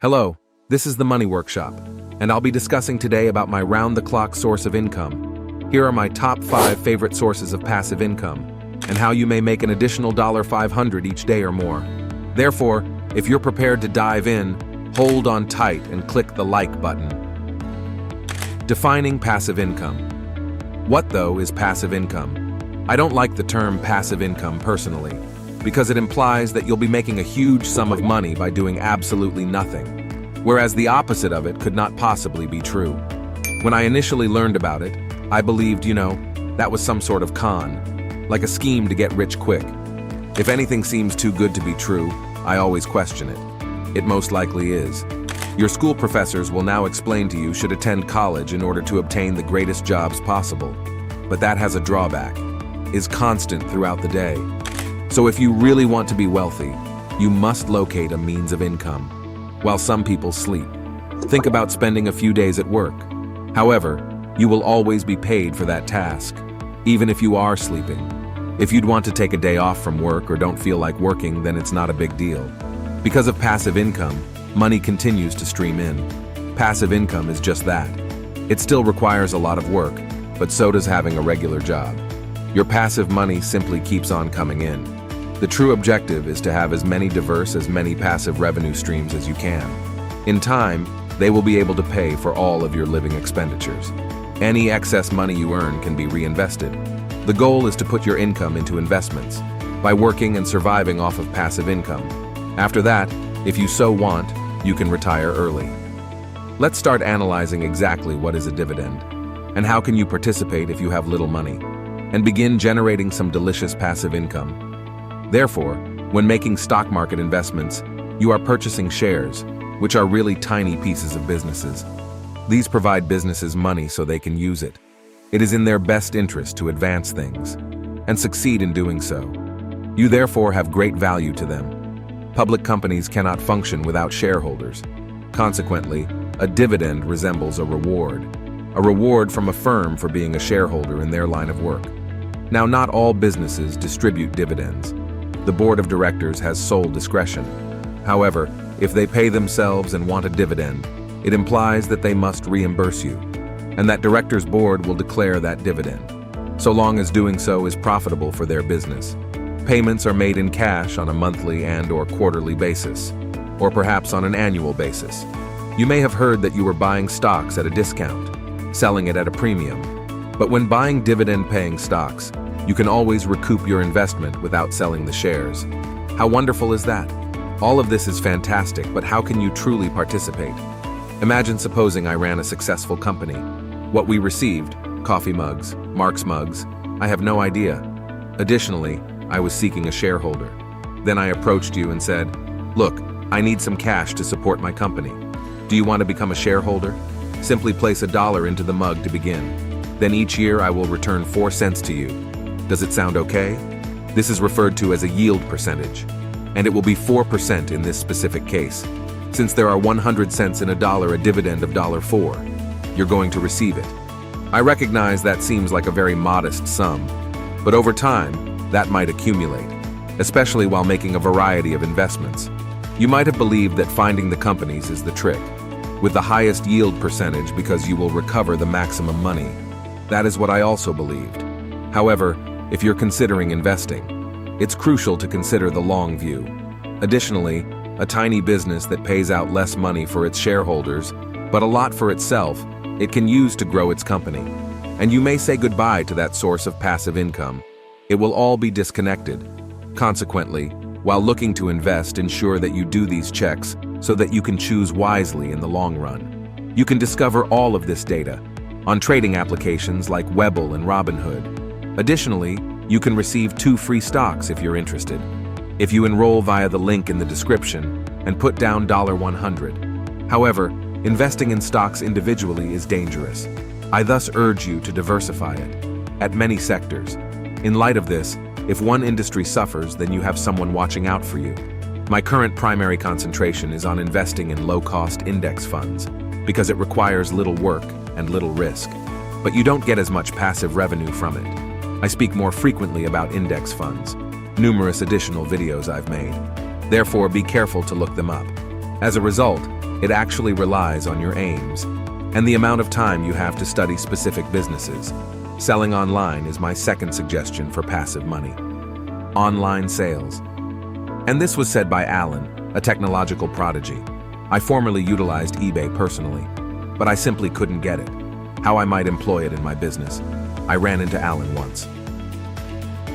Hello, this is the Money Workshop, and I'll be discussing today about my round-the-clock source of income. Here are my top 5 favorite sources of passive income, and how you may make an additional $500 each day or more. Therefore, if you're prepared to dive in, hold on tight and click the like button. Defining passive income. What, though, is passive income? I don't like the term passive income personally, because it implies that you'll be making a huge sum of money by doing absolutely nothing, whereas the opposite of it could not possibly be true. When I initially learned about it, I believed, that was some sort of con, like a scheme to get rich quick. If anything seems too good to be true, I always question it. It most likely is. Your school professors will now explain to you should attend college in order to obtain the greatest jobs possible. But that has a drawback, is constant throughout the day. So if you really want to be wealthy, you must locate a means of income, while some people sleep. Think about spending a few days at work. However, you will always be paid for that task, even if you are sleeping. If you'd want to take a day off from work or don't feel like working, then it's not a big deal. Because of passive income, money continues to stream in. Passive income is just that. It still requires a lot of work, but so does having a regular job. Your passive money simply keeps on coming in. The true objective is to have as many passive revenue streams as you can. In time, they will be able to pay for all of your living expenditures. Any excess money you earn can be reinvested. The goal is to put your income into investments by working and surviving off of passive income. After that, if you so want, you can retire early. Let's start analyzing exactly what is a dividend and how can you participate if you have little money, and begin generating some delicious passive income. Therefore, when making stock market investments, you are purchasing shares, which are really tiny pieces of businesses. These provide businesses money so they can use it. It is in their best interest to advance things, and succeed in doing so. You therefore have great value to them. Public companies cannot function without shareholders. Consequently, a dividend resembles a reward from a firm for being a shareholder in their line of work. Now, not all businesses distribute dividends. The board of directors has sole discretion. However, if they pay themselves and want a dividend, it implies that they must reimburse you, and that directors' board will declare that dividend, so long as doing so is profitable for their business. Payments are made in cash on a monthly and/or quarterly basis, or perhaps on an annual basis. You may have heard that you were buying stocks at a discount, selling it at a premium. But when buying dividend-paying stocks, you can always recoup your investment without selling the shares. How wonderful is that? All of this is fantastic, but how can you truly participate? Imagine supposing I ran a successful company. What we received, coffee mugs, Marx mugs, I have no idea. Additionally, I was seeking a shareholder. Then I approached you and said, "Look, I need some cash to support my company. Do you want to become a shareholder? Simply place $1 into the mug to begin. Then each year I will return 4 cents to you. Does it sound okay?" This is referred to as a yield percentage, and it will be 4% in this specific case. Since there are 100 cents in $1, a dividend of $4, you're going to receive it. I recognize that seems like a very modest sum, but over time, that might accumulate, especially while making a variety of investments. You might have believed that finding the companies is the trick, with the highest yield percentage because you will recover the maximum money. That is what I also believed. However, if you're considering investing, it's crucial to consider the long view. Additionally, a tiny business that pays out less money for its shareholders, but a lot for itself, it can use to grow its company. And you may say goodbye to that source of passive income. It will all be disconnected. Consequently, while looking to invest, ensure that you do these checks so that you can choose wisely in the long run. You can discover all of this data on trading applications like Webull and Robinhood. Additionally, you can receive 2 free stocks if you're interested, if you enroll via the link in the description and put down $100. However, investing in stocks individually is dangerous. I thus urge you to diversify it at many sectors. In light of this, if one industry suffers, then you have someone watching out for you. My current primary concentration is on investing in low-cost index funds because it requires little work and little risk, but you don't get as much passive revenue from it. I speak more frequently about index funds, numerous additional videos I've made. Therefore, be careful to look them up. As a result, It actually relies on your aims and the amount of time you have to study specific businesses. Selling online is my second suggestion for passive money. Online sales. And this was said by Alan, a technological prodigy. I formerly utilized eBay personally, but I simply couldn't get it. How I might employ it in my business. I ran into Alan once.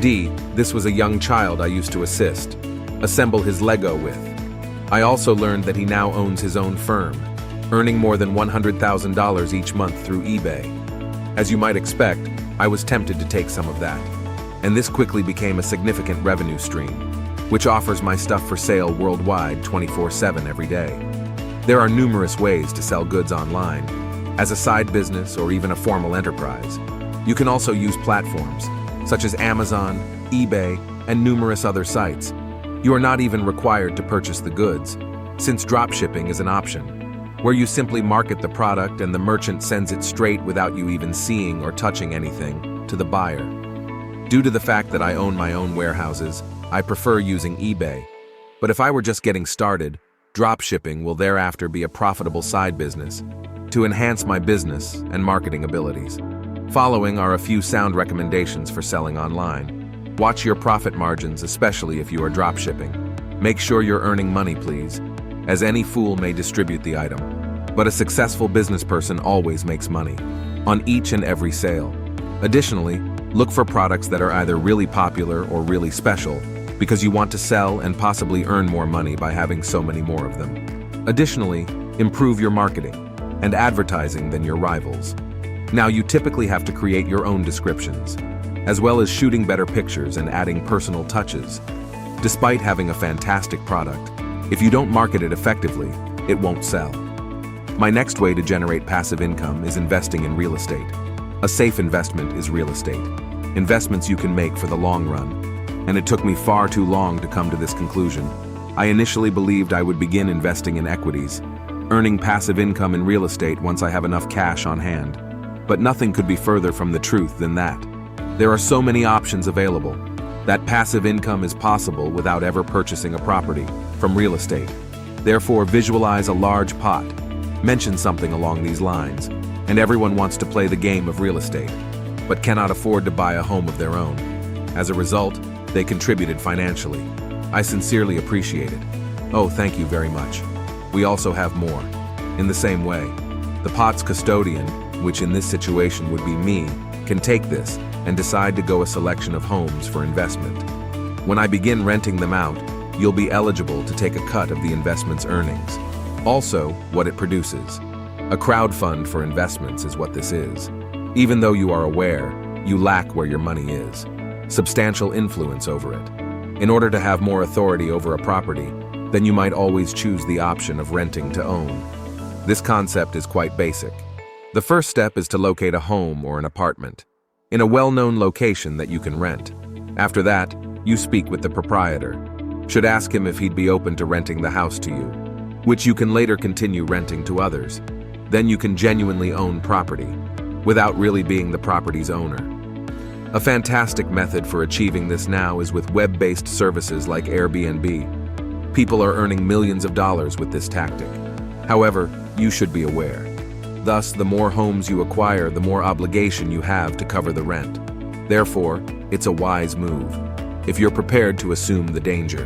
D. This was a young child I used to assemble his Lego with. I also learned that he now owns his own firm, earning more than $100,000 each month through eBay. As you might expect, I was tempted to take some of that, and this quickly became a significant revenue stream, which offers my stuff for sale worldwide 24/7 every day. There are numerous ways to sell goods online, as a side business or even a formal enterprise. You can also use platforms, such as Amazon, eBay, and numerous other sites. You are not even required to purchase the goods, since dropshipping is an option, where you simply market the product and the merchant sends it straight without you even seeing or touching anything to the buyer. Due to the fact that I own my own warehouses, I prefer using eBay. But if I were just getting started, dropshipping will thereafter be a profitable side business to enhance my business and marketing abilities. Following are a few sound recommendations for selling online. Watch your profit margins, especially if you are dropshipping. Make sure you're earning money, please, as any fool may distribute the item. But a successful business person always makes money on each and every sale. Additionally, look for products that are either really popular or really special, because you want to sell and possibly earn more money by having so many more of them. Additionally, improve your marketing and advertising than your rivals. Now, you typically have to create your own descriptions, as well as shooting better pictures and adding personal touches. Despite having a fantastic product, if you don't market it effectively, it won't sell. My next way to generate passive income is investing in real estate. A safe investment is real estate. Investments you can make for the long run. And it took me far too long to come to this conclusion. I initially believed I would begin investing in equities, earning passive income in real estate once I have enough cash on hand. But nothing could be further from the truth than that. There are so many options available that passive income is possible without ever purchasing a property from real estate. Therefore, visualize a large pot. Mention something along these lines, and everyone wants to play the game of real estate, but cannot afford to buy a home of their own. As a result, they contributed financially. I sincerely appreciate it. Oh, thank you very much. We also have more. In the same way, the pot's custodian, which in this situation would be me, can take this and decide to go a selection of homes for investment. When I begin renting them out, you'll be eligible to take a cut of the investment's earnings. Also, what it produces. A crowd fund for investments is what this is. Even though you are aware, you lack where your money is. Substantial influence over it. In order to have more authority over a property, then you might always choose the option of renting to own. This concept is quite basic. The first step is to locate a home or an apartment in a well-known location that you can rent. After that, you speak with the proprietor. Should ask him if he'd be open to renting the house to you, which you can later continue renting to others. Then you can genuinely own property, without really being the property's owner. A fantastic method for achieving this now is with web-based services like Airbnb. People are earning millions of dollars with this tactic. However, you should be aware. Thus, the more homes you acquire, the more obligation you have to cover the rent. Therefore, it's a wise move, if you're prepared to assume the danger.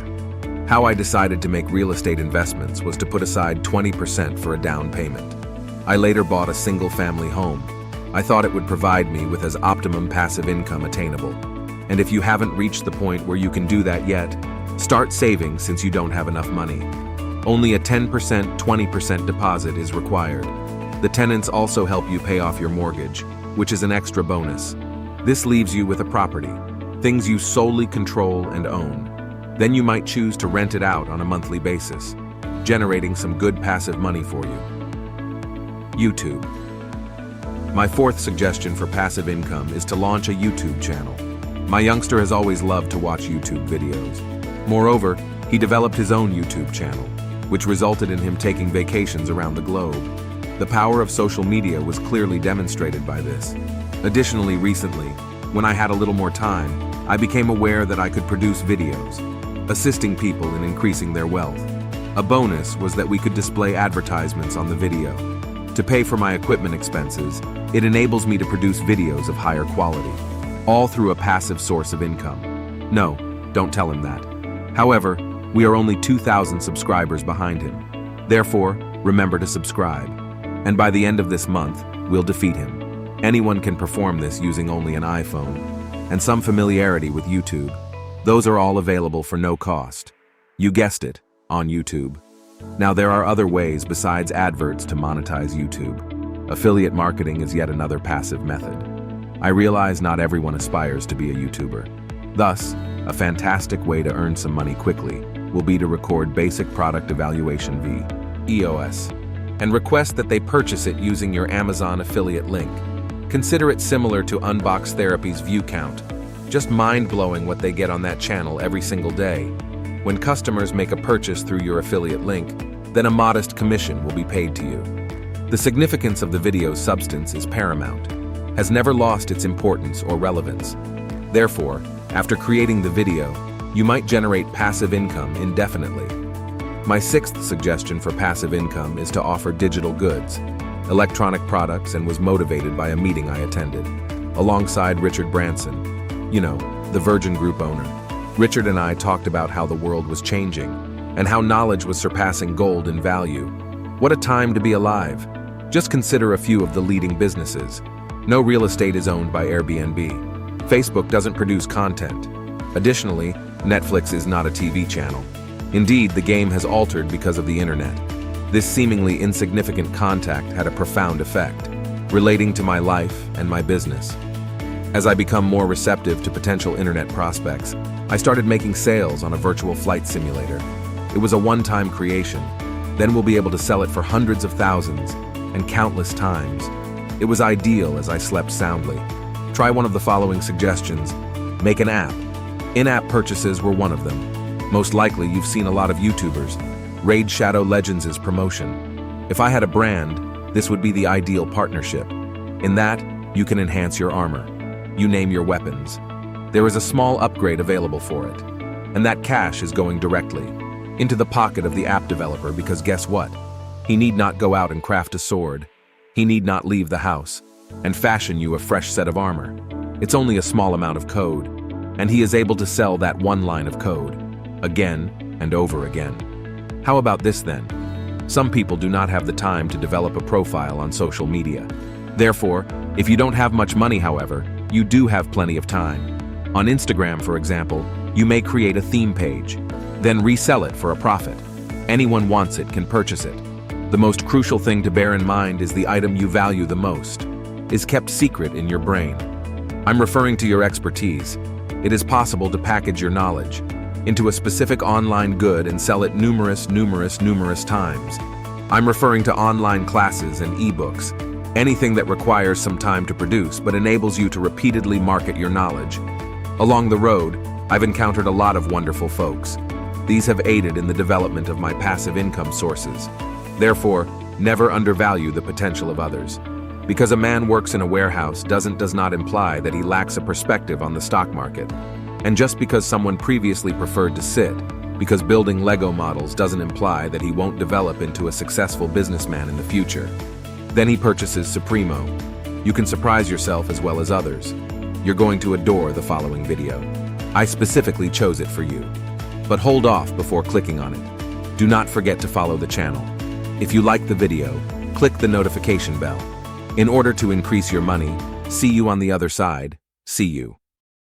How I decided to make real estate investments was to put aside 20% for a down payment. I later bought a single-family home. I thought it would provide me with as optimum passive income attainable. And if you haven't reached the point where you can do that yet, start saving since you don't have enough money. Only a 10%, 20% deposit is required. The tenants also help you pay off your mortgage, which is an extra bonus. This leaves you with a property, things you solely control and own. Then you might choose to rent it out on a monthly basis, generating some good passive money for you. YouTube. My fourth suggestion for passive income is to launch a YouTube channel. My youngster has always loved to watch YouTube videos. Moreover, he developed his own YouTube channel, which resulted in him taking vacations around the globe. The power of social media was clearly demonstrated by this. Additionally, recently, when I had a little more time, I became aware that I could produce videos, assisting people in increasing their wealth. A bonus was that we could display advertisements on the video. To pay for my equipment expenses, it enables me to produce videos of higher quality, all through a passive source of income. No, don't tell him that. However, we are only 2,000 subscribers behind him. Therefore, remember to subscribe. And by the end of this month, we'll defeat him. Anyone can perform this using only an iPhone, and some familiarity with YouTube. Those are all available for no cost. You guessed it, on YouTube. Now there are other ways besides adverts to monetize YouTube. Affiliate marketing is yet another passive method. I realize not everyone aspires to be a YouTuber. Thus, a fantastic way to earn some money quickly will be to record basic product evaluation (EOS) and request that they purchase it using your Amazon affiliate link. Consider it similar to Unbox Therapy's view count. Just mind-blowing what they get on that channel every single day. When customers make a purchase through your affiliate link, then a modest commission will be paid to you. The significance of the video's substance is paramount, has never lost its importance or relevance. Therefore, after creating the video, you might generate passive income indefinitely. My sixth suggestion for passive income is to offer digital goods, electronic products, and was motivated by a meeting I attended, alongside Richard Branson, the Virgin Group owner. Richard and I talked about how the world was changing and how knowledge was surpassing gold in value. What a time to be alive. Just consider a few of the leading businesses. No real estate is owned by Airbnb. Facebook doesn't produce content. Additionally, Netflix is not a TV channel. Indeed, the game has altered because of the internet. This seemingly insignificant contact had a profound effect, relating to my life and my business. As I become more receptive to potential internet prospects, I started making sales on a virtual flight simulator. It was a one-time creation. Then we'll be able to sell it for hundreds of thousands and countless times. It was ideal as I slept soundly. Try one of the following suggestions. Make an app. In-app purchases were one of them. Most likely you've seen a lot of YouTubers. Raid Shadow Legends' promotion. If I had a brand, this would be the ideal partnership. In that, you can enhance your armor. You name your weapons. There is a small upgrade available for it. And that cash is going directly into the pocket of the app developer because guess what? He need not go out and craft a sword. He need not leave the house and fashion you a fresh set of armor. It's only a small amount of code, and he is able to sell that one line of code again and over again. How about this then? Some people do not have the time to develop a profile on social media. Therefore, if you don't have much money, however, you do have plenty of time. On Instagram, for example, you may create a theme page, then resell it for a profit. Anyone wants it can purchase it. The most crucial thing to bear in mind is the item you value the most is kept secret in your brain. I'm referring to your expertise. It is possible to package your knowledge into a specific online good and sell it numerous times. I'm referring to online classes and ebooks, anything that requires some time to produce but enables you to repeatedly market your knowledge. Along the road, I've encountered a lot of wonderful folks. These have aided in the development of my passive income sources. Therefore, never undervalue the potential of others. Because a man works in a warehouse does not imply that he lacks a perspective on the stock market. And just because someone previously preferred to sit, because building Lego models doesn't imply that he won't develop into a successful businessman in the future. Then he purchases Supremo. You can surprise yourself as well as others. You're going to adore the following video. I specifically chose it for you. But hold off before clicking on it. Do not forget to follow the channel. If you like the video, click the notification bell. In order to increase your money, see you on the other side. See you.